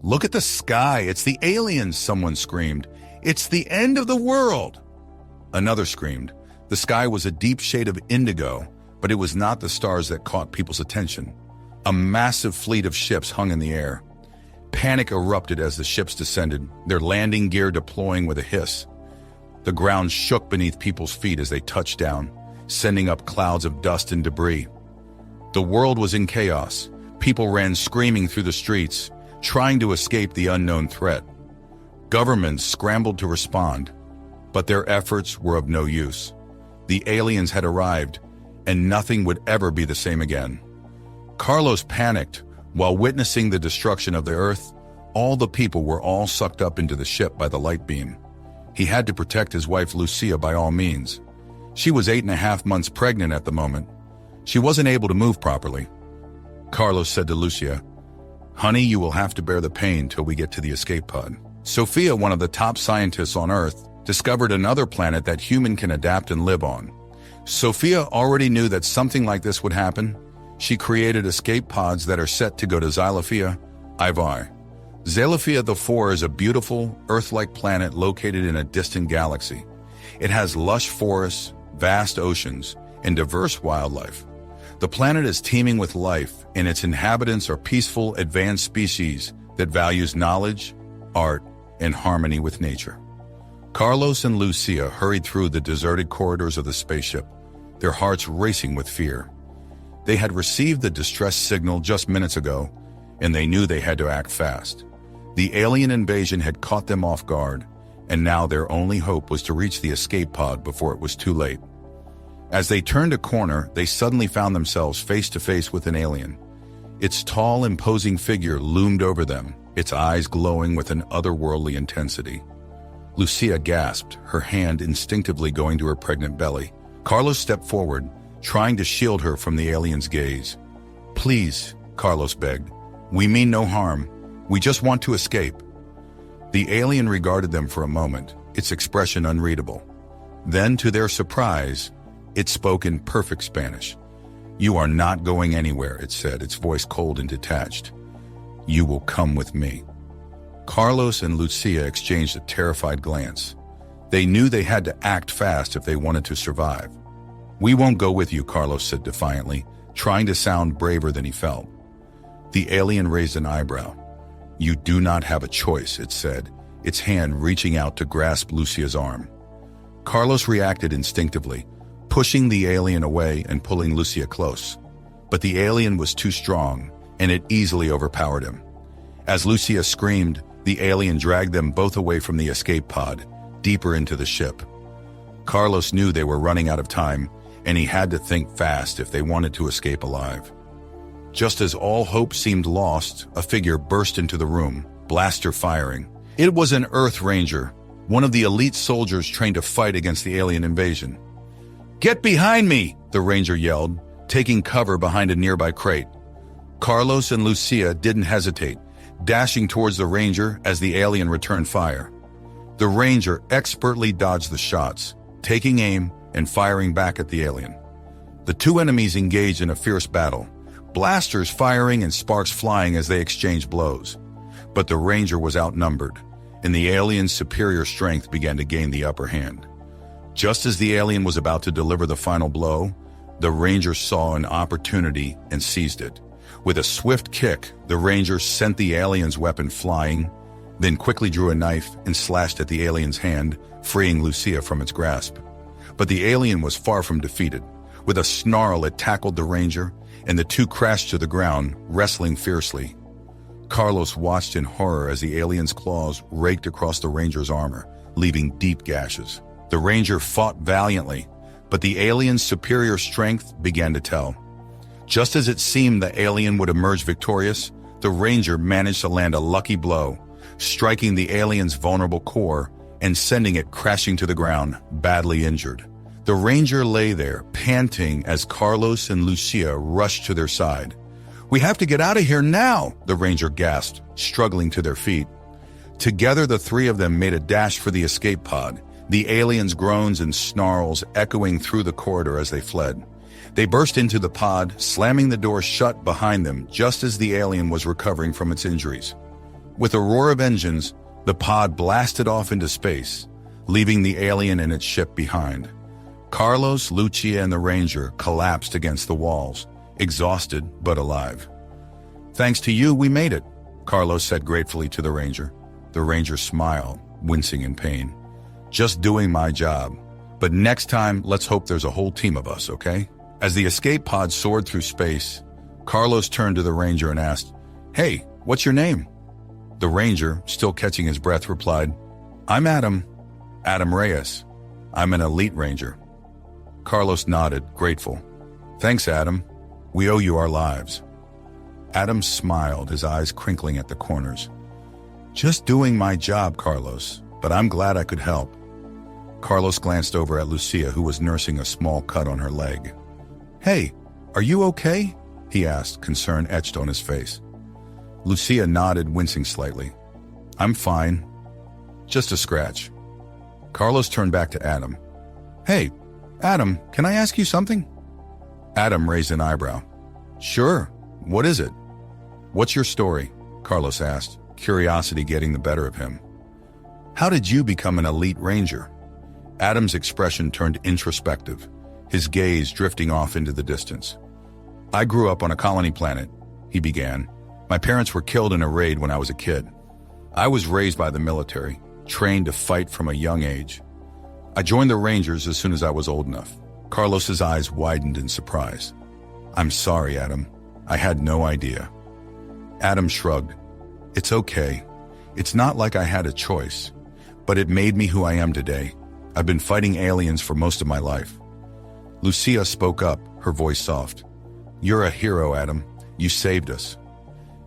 Look at the sky. It's the aliens, someone screamed. It's the end of the world. Another screamed. The sky was a deep shade of indigo, but it was not the stars that caught people's attention. A massive fleet of ships hung in the air. Panic erupted as the ships descended, their landing gear deploying with a hiss. The ground shook beneath people's feet as they touched down, sending up clouds of dust and debris. The world was in chaos. People ran screaming through the streets, trying to escape the unknown threat. Governments scrambled to respond, but their efforts were of no use. The aliens had arrived, and nothing would ever be the same again. Carlos panicked. While witnessing the destruction of the Earth, all the people were all sucked up into the ship by the light beam. He had to protect his wife Lucia by all means. She was 8.5 months pregnant at the moment. She wasn't able to move properly. Carlos said to Lucia, "Honey, you will have to bear the pain till we get to the escape pod." Sophia, one of the top scientists on Earth, discovered another planet that human can adapt and live on. Sophia already knew that something like this would happen. She created escape pods that are set to go to Xylophia, Ivar. Xylophia IV is a beautiful, Earth-like planet located in a distant galaxy. It has lush forests, vast oceans, and diverse wildlife. The planet is teeming with life, and its inhabitants are peaceful, advanced species that values knowledge, art, and harmony with nature. Carlos and Lucia hurried through the deserted corridors of the spaceship, their hearts racing with fear. They had received the distress signal just minutes ago, and they knew they had to act fast. The alien invasion had caught them off guard, and now their only hope was to reach the escape pod before it was too late. As they turned a corner, they suddenly found themselves face to face with an alien. Its tall, imposing figure loomed over them, its eyes glowing with an otherworldly intensity. Lucia gasped, her hand instinctively going to her pregnant belly. Carlos stepped forward, trying to shield her from the alien's gaze. "Please," Carlos begged. "We mean no harm. We just want to escape." The alien regarded them for a moment, its expression unreadable. Then, to their surprise, it spoke in perfect Spanish. "You are not going anywhere," it said, its voice cold and detached. "You will come with me." Carlos and Lucia exchanged a terrified glance. They knew they had to act fast if they wanted to survive. "We won't go with you," Carlos said defiantly, trying to sound braver than he felt. The alien raised an eyebrow. "You do not have a choice," it said, its hand reaching out to grasp Lucia's arm. Carlos reacted instinctively, pushing the alien away and pulling Lucia close. But the alien was too strong, and it easily overpowered him. As Lucia screamed, the alien dragged them both away from the escape pod, deeper into the ship. Carlos knew they were running out of time, and he had to think fast if they wanted to escape alive. Just as all hope seemed lost, a figure burst into the room, blaster firing. It was an Earth Ranger, one of the elite soldiers trained to fight against the alien invasion. "Get behind me!" the Ranger yelled, taking cover behind a nearby crate. Carlos and Lucia didn't hesitate, dashing towards the Ranger as the alien returned fire. The Ranger expertly dodged the shots, taking aim and firing back at the alien. The two enemies engaged in a fierce battle, blasters firing and sparks flying as they exchanged blows. But the Ranger was outnumbered, and the alien's superior strength began to gain the upper hand. Just as the alien was about to deliver the final blow, the Ranger saw an opportunity and seized it. With a swift kick, the Ranger sent the alien's weapon flying, then quickly drew a knife and slashed at the alien's hand, freeing Lucia from its grasp. But the alien was far from defeated. With a snarl, it tackled the Ranger, and the two crashed to the ground, wrestling fiercely. Carlos watched in horror as the alien's claws raked across the Ranger's armor, leaving deep gashes. The Ranger fought valiantly, but the alien's superior strength began to tell. Just as it seemed the alien would emerge victorious, the Ranger managed to land a lucky blow, striking the alien's vulnerable core and sending it crashing to the ground, badly injured. The Ranger lay there, panting as Carlos and Lucia rushed to their side. "We have to get out of here now," the Ranger gasped, struggling to their feet. Together, the three of them made a dash for the escape pod, the alien's groans and snarls echoing through the corridor as they fled. They burst into the pod, slamming the door shut behind them just as the alien was recovering from its injuries. With a roar of engines, the pod blasted off into space, leaving the alien and its ship behind. Carlos, Lucia, and the Ranger collapsed against the walls, exhausted but alive. "Thanks to you, we made it," Carlos said gratefully to the Ranger. The Ranger smiled, wincing in pain. "Just doing my job. But next time, let's hope there's a whole team of us, okay?" As the escape pod soared through space, Carlos turned to the Ranger and asked, "Hey, what's your name?" The Ranger, still catching his breath, replied, "I'm Adam. Adam Reyes. I'm an elite Ranger." Carlos nodded, grateful. "Thanks, Adam. We owe you our lives." Adam smiled, his eyes crinkling at the corners. "Just doing my job, Carlos, but I'm glad I could help." Carlos glanced over at Lucia, who was nursing a small cut on her leg. "Hey, are you okay?" he asked, concern etched on his face. Lucia nodded, wincing slightly. "I'm fine. Just a scratch." Carlos turned back to Adam. "Hey, Adam, can I ask you something?" Adam raised an eyebrow. "Sure. What is it?" "What's your story?" Carlos asked, curiosity getting the better of him. "How did you become an elite Ranger?" Adam's expression turned introspective, his gaze drifting off into the distance. "I grew up on a colony planet," he began. "My parents were killed in a raid when I was a kid. I was raised by the military, trained to fight from a young age. I joined the Rangers as soon as I was old enough." Carlos's eyes widened in surprise. "I'm sorry, Adam. I had no idea." Adam shrugged. "It's okay. It's not like I had a choice, but it made me who I am today. I've been fighting aliens for most of my life." Lucia spoke up, her voice soft. "You're a hero, Adam. You saved us."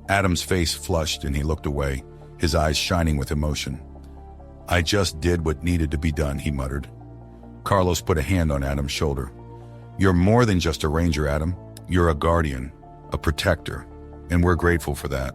Adam's face flushed and he looked away, his eyes shining with emotion. "I just did what needed to be done," he muttered. Carlos put a hand on Adam's shoulder. "You're more than just a Ranger, Adam. You're a guardian, a protector, and we're grateful for that."